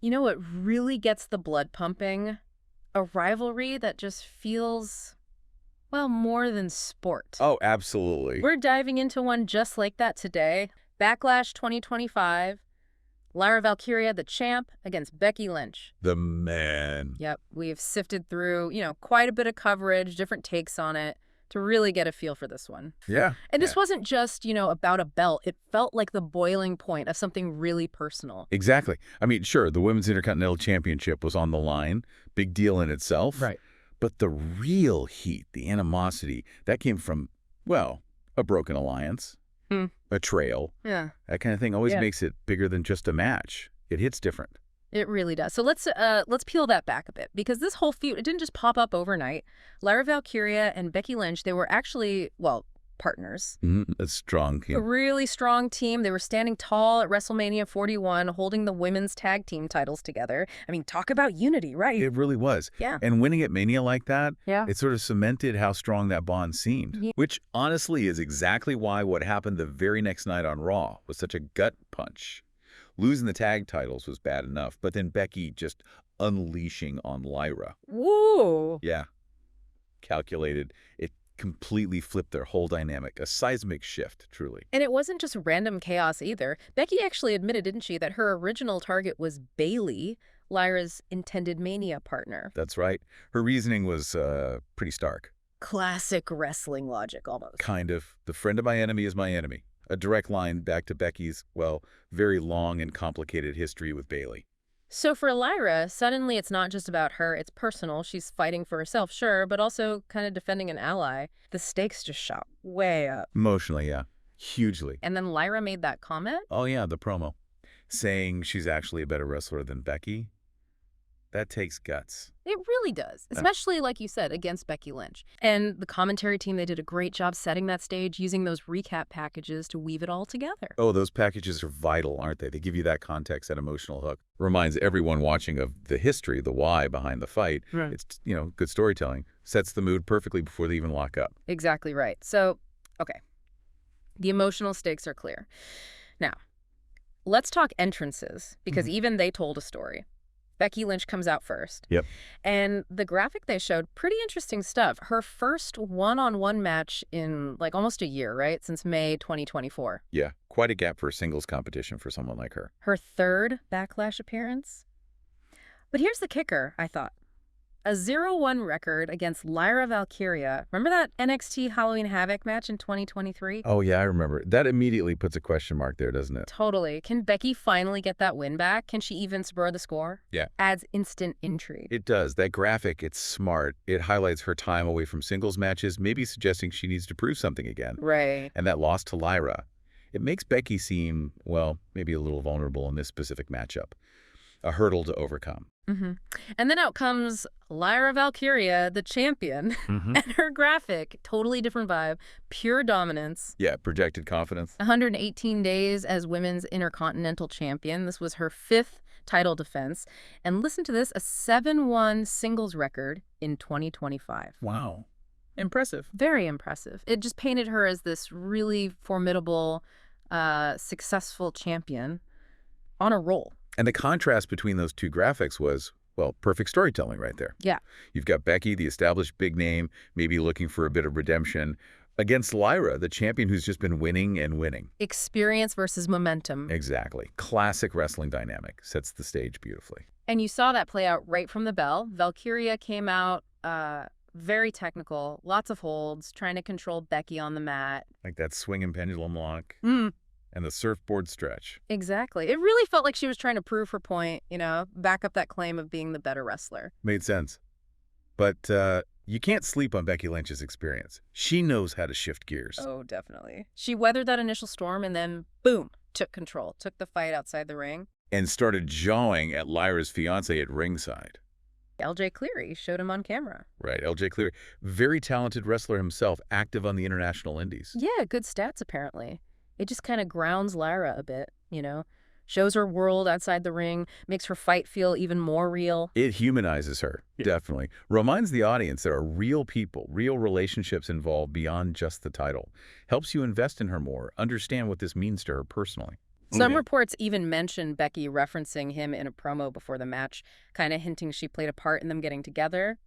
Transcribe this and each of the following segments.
You know what really gets the blood pumping? A rivalry that just feels, well, more than sport. Oh, absolutely. We're diving into one just like that today. Backlash 2025. Lyra Valkyria, the champ, against Becky Lynch. The man. Yep, we've sifted through, quite a bit of coverage, different takes on it, to really get a feel for this one. Yeah. And this wasn't just, about a belt. It felt like the boiling point of something really personal. Exactly. I mean, sure, the Women's Intercontinental Championship was on the line. Big deal in itself. Right. But the real heat, the animosity, that came from, well, a broken alliance, betrayal. Yeah. That kind of thing always makes it bigger than just a match. It hits different. It really does. So let's peel that back a bit, because this whole feud, it didn't just pop up overnight. Lyra Valkyria and Becky Lynch, they were actually, well, partners. A strong team. A really strong team. They were standing tall at WrestleMania 41, holding the women's tag team titles together. I mean, talk about unity, right? It really was. Yeah. And winning at Mania like that, Yeah. it sort of cemented how strong that bond seemed. Yeah. Which, honestly, is exactly why what happened the very next night on Raw was such a gut punch. Losing the tag titles was bad enough, but then Becky just unleashing on Lyra. Woo! Yeah. Calculated. It completely flipped their whole dynamic. A seismic shift, truly. And it wasn't just random chaos either. Becky actually admitted, didn't she, that her original target was Bayley, Lyra's intended Mania partner. That's right. Her reasoning was pretty stark. Classic wrestling logic, almost. Kind of. The friend of my enemy is my enemy. A direct line back to Becky's, well, very long and complicated history with Bayley. So for Lyra, suddenly it's not just about her, it's personal. She's fighting for herself, sure, but also kind of defending an ally. The stakes just shot way up. Emotionally, yeah. Hugely. And then Lyra made that comment? Oh, yeah, the promo. Saying she's actually a better wrestler than Becky. That takes guts. It really does, especially, like you said, against Becky Lynch. And the commentary team, they did a great job setting that stage, using those recap packages to weave it all together. Oh, those packages are vital, aren't they? They give you that context, that emotional hook. Reminds everyone watching of the history, the why behind the fight. Right. It's, good storytelling. Sets the mood perfectly before they even lock up. Exactly right. So, okay. The emotional stakes are clear. Now, let's talk entrances, because even they told a story. Becky Lynch comes out first. Yep. And the graphic they showed, pretty interesting stuff. Her first one-on-one match in almost a year, right? Since May 2024. Yeah, quite a gap for a singles competition for someone like her. Her third Backlash appearance. But here's the kicker, I thought. A 0-1 record against Lyra Valkyria. Remember that NXT Halloween Havoc match in 2023? Oh, yeah, I remember. That immediately puts a question mark there, doesn't it? Totally. Can Becky finally get that win back? Can she even spur the score? Yeah. Adds instant intrigue. It does. That graphic, it's smart. It highlights her time away from singles matches, maybe suggesting she needs to prove something again. Right. And that loss to Lyra. It makes Becky seem, well, maybe a little vulnerable in this specific matchup. A hurdle to overcome. And then out comes Lyra Valkyria, the champion, and her graphic, totally different vibe, pure dominance. Yeah, projected confidence. 118 days as women's Intercontinental champion. This was her 5th title defense. And listen to this, a 7-1 singles record in 2025. Wow. Impressive. Very impressive. It just painted her as this really formidable, successful champion on a roll. And the contrast between those two graphics was, well, perfect storytelling right there. Yeah. You've got Becky, the established big name, maybe looking for a bit of redemption, against Lyra, the champion who's just been winning and winning. Experience versus momentum. Exactly. Classic wrestling dynamic. Sets the stage beautifully. And you saw that play out right from the bell. Valkyria came out very technical, lots of holds, trying to control Becky on the mat. Like that swing and pendulum lock. And the surfboard stretch. Exactly. It really felt like she was trying to prove her point, back up that claim of being the better wrestler. Made sense. But you can't sleep on Becky Lynch's experience. She knows how to shift gears. Oh, definitely. She weathered that initial storm and then, boom, took control, took the fight outside the ring. And started jawing at Lyra's fiancé at ringside. LJ Cleary showed him on camera. Right, LJ Cleary. Very talented wrestler himself, active on the international indies. Yeah, good stats, apparently. It just kind of grounds Lyra a bit, shows her world outside the ring, makes her fight feel even more real. It humanizes her, definitely. Reminds the audience there are real people, real relationships involved beyond just the title. Helps you invest in her more, understand what this means to her personally. Some reports even mention Becky referencing him in a promo before the match, kind of hinting she played a part in them getting together.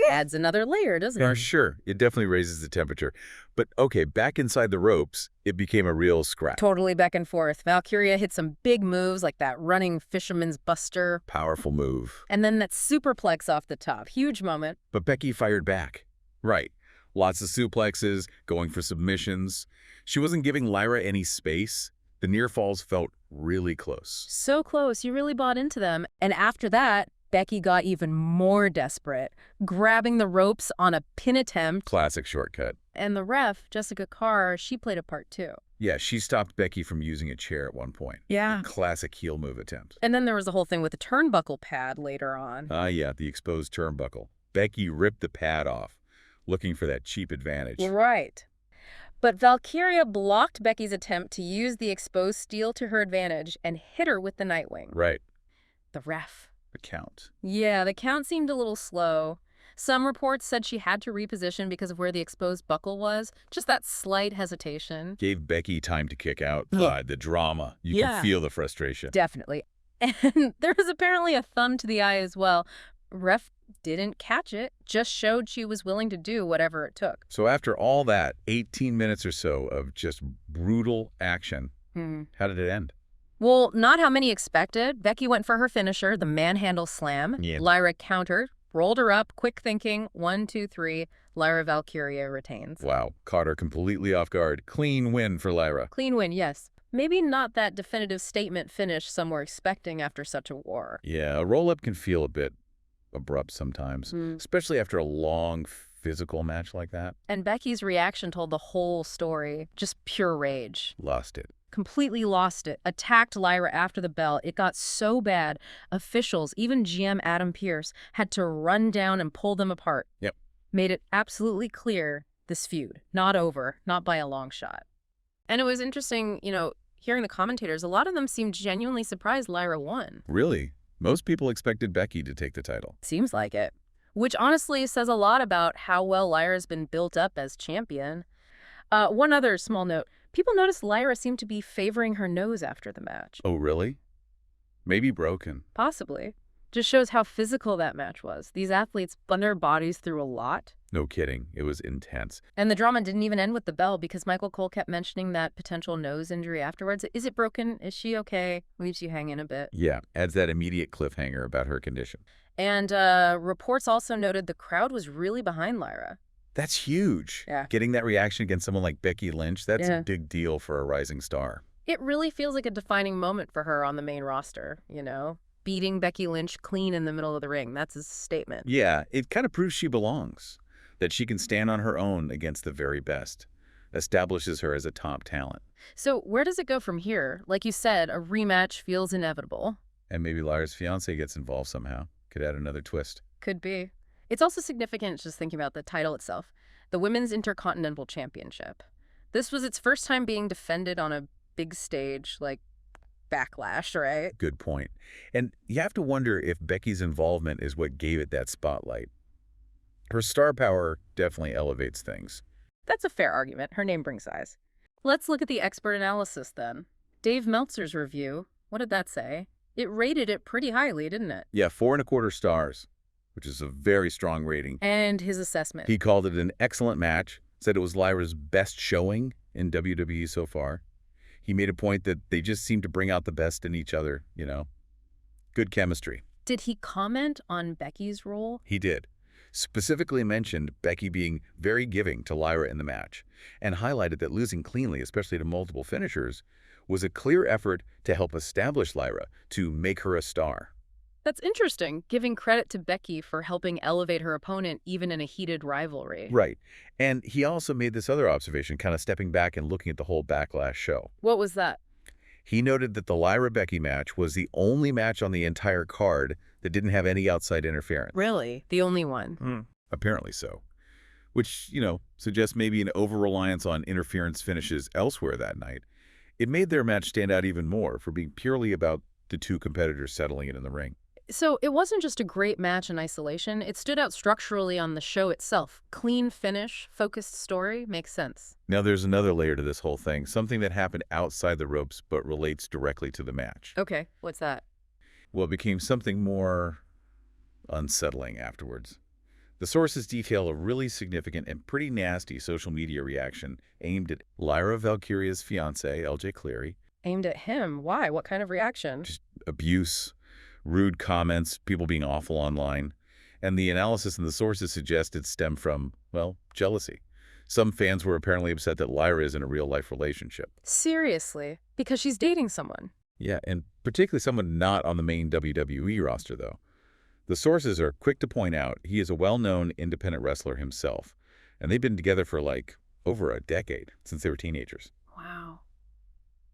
Adds another layer, doesn't it? Sure. It definitely raises the temperature. But okay, back inside the ropes, it became a real scrap. Totally back and forth. Valkyria hit some big moves like that running fisherman's buster. Powerful move. And then that superplex off the top. Huge moment. But Becky fired back. Right. Lots of suplexes, going for submissions. She wasn't giving Lyra any space. The near falls felt really close. So close. You really bought into them. And after that, Becky got even more desperate, grabbing the ropes on a pin attempt. Classic shortcut. And the ref, Jessica Carr, she played a part too. Yeah, she stopped Becky from using a chair at one point. Yeah. A classic heel move attempt. And then there was the whole thing with the turnbuckle pad later on. Yeah, the exposed turnbuckle. Becky ripped the pad off, looking for that cheap advantage. Right. But Valkyria blocked Becky's attempt to use the exposed steel to her advantage and hit her with the Nightwing. Right. The ref. The count. Yeah, the count seemed a little slow. Some reports said she had to reposition because of where the exposed buckle was. Just that slight hesitation. Gave Becky time to kick out. The drama. You can feel the frustration. Definitely. And there was apparently a thumb to the eye as well. Ref didn't catch it, just showed she was willing to do whatever it took. So after all that, 18 minutes or so of just brutal action, how did it end? Well, not how many expected. Becky went for her finisher, the manhandle slam. Yeah. Lyra countered, rolled her up, quick thinking, 1, 2, 3. Lyra Valkyria retains. Wow, caught her completely off guard. Clean win for Lyra. Clean win, yes. Maybe not that definitive statement finish some were expecting after such a war. Yeah, a roll-up can feel a bit abrupt sometimes, especially after a long physical match like that. And Becky's reaction told the whole story. Just pure rage. Lost it. Completely lost it. Attacked Lyra after the bell. It got so bad, officials, even GM Adam Pearce, had to run down and pull them apart. Yep. Made it absolutely clear this feud, not over, not by a long shot. And it was interesting, hearing the commentators, a lot of them seemed genuinely surprised Lyra won. Really? Most people expected Becky to take the title. Seems like it. Which honestly says a lot about how well Lyra's been built up as champion. One other small note. People noticed Lyra seemed to be favoring her nose after the match. Oh, really? Maybe broken. Possibly. Just shows how physical that match was. These athletes put their bodies through a lot. No kidding. It was intense. And the drama didn't even end with the bell because Michael Cole kept mentioning that potential nose injury afterwards. Is it broken? Is she okay? Leaves you hanging a bit. Yeah, adds that immediate cliffhanger about her condition. And reports also noted the crowd was really behind Lyra. That's huge. Yeah. Getting that reaction against someone like Becky Lynch, that's a big deal for a rising star. It really feels like a defining moment for her on the main roster, Beating Becky Lynch clean in the middle of the ring. That's a statement. Yeah, it kind of proves she belongs, that she can stand on her own against the very best. Establishes her as a top talent. So where does it go from here? Like you said, a rematch feels inevitable. And maybe Lyra's fiancé gets involved somehow. Could add another twist. Could be. It's also significant just thinking about the title itself. The Women's Intercontinental Championship. This was its first time being defended on a big stage like Backlash, right? Good point. And you have to wonder if Becky's involvement is what gave it that spotlight. Her star power definitely elevates things. That's a fair argument. Her name brings eyes. Let's look at the expert analysis then. Dave Meltzer's review, what did that say? It rated it pretty highly, didn't it? Yeah, 4.25 stars, which is a very strong rating. And his assessment. He called it an excellent match, said it was Lyra's best showing in WWE so far. He made a point that they just seem to bring out the best in each other, Good chemistry. Did he comment on Becky's role? He did. Specifically mentioned Becky being very giving to Lyra in the match, and highlighted that losing cleanly, especially to multiple finishers, was a clear effort to help establish Lyra, to make her a star. That's interesting, giving credit to Becky for helping elevate her opponent even in a heated rivalry. Right. And he also made this other observation, kind of stepping back and looking at the whole Backlash show. What was that? He noted that the Lyra-Becky match was the only match on the entire card that didn't have any outside interference. Really? The only one? Apparently so. Which, suggests maybe an over-reliance on interference finishes elsewhere that night. It made their match stand out even more for being purely about the two competitors settling it in the ring. So it wasn't just a great match in isolation. It stood out structurally on the show itself. Clean finish, focused story, makes sense. Now, there's another layer to this whole thing, something that happened outside the ropes but relates directly to the match. Okay, what's that? Well, it became something more unsettling afterwards. The sources detail a really significant and pretty nasty social media reaction aimed at Lyra Valkyria's fiancé, LJ Cleary. Aimed at him. Why? What kind of reaction? Just abuse, rude comments, people being awful online. And the analysis and the sources suggest it stemmed from, well, jealousy. Some fans were apparently upset that Lyra is in a real-life relationship. Seriously? Because she's dating someone. Yeah, and particularly someone not on the main WWE roster, though. The sources are quick to point out he is a well-known independent wrestler himself, and they've been together for, like, over a decade, since they were teenagers. Wow.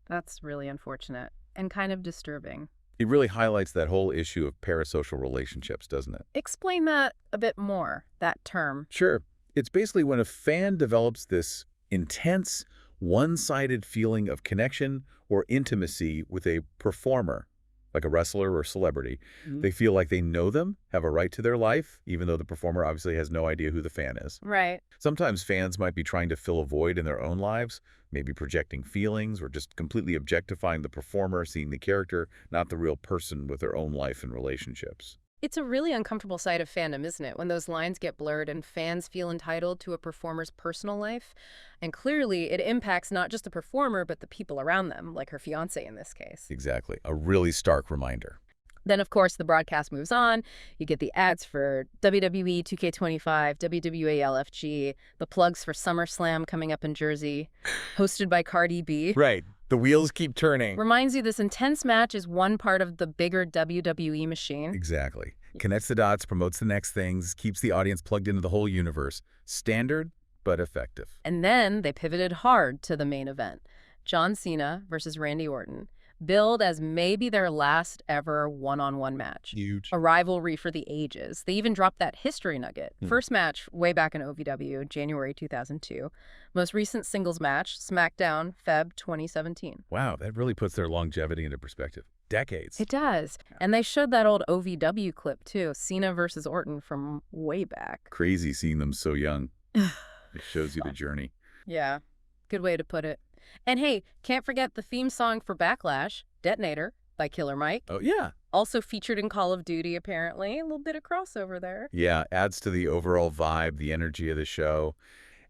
That's really unfortunate and kind of disturbing. It really highlights that whole issue of parasocial relationships, doesn't it? Explain that a bit more, that term. Sure. It's basically when a fan develops this intense, one-sided feeling of connection or intimacy with a performer, like a wrestler or celebrity. They feel like they know them, have a right to their life, even though the performer obviously has no idea who the fan is. Right. Sometimes fans might be trying to fill a void in their own lives, maybe projecting feelings or just completely objectifying the performer, seeing the character, not the real person with their own life and relationships. It's a really uncomfortable side of fandom, isn't it? When those lines get blurred and fans feel entitled to a performer's personal life. And clearly, it impacts not just the performer, but the people around them, like her fiancé in this case. Exactly. A really stark reminder. Then, of course, the broadcast moves on. You get the ads for WWE 2K25, WWA LFG, the plugs for SummerSlam coming up in Jersey, hosted by Cardi B. Right. The wheels keep turning. Reminds you this intense match is one part of the bigger WWE machine. Exactly. Connects the dots, promotes the next things, keeps the audience plugged into the whole universe. Standard, but effective. And then they pivoted hard to the main event. John Cena versus Randy Orton. Billed as maybe their last ever one-on-one match. Huge. A rivalry for the ages. They even dropped that history nugget. First match way back in OVW, January 2002. Most recent singles match, SmackDown, Feb 2017. Wow, that really puts their longevity into perspective. Decades. It does. And they showed that old OVW clip, too. Cena versus Orton from way back. Crazy seeing them so young. It shows you the journey. Yeah, good way to put it. And hey, can't forget the theme song for Backlash, Detonator, by Killer Mike. Oh, yeah. Also featured in Call of Duty, apparently. A little bit of crossover there. Yeah, adds to the overall vibe, the energy of the show.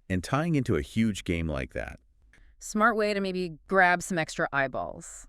And tying into a huge game like that. Smart way to maybe grab some extra eyeballs.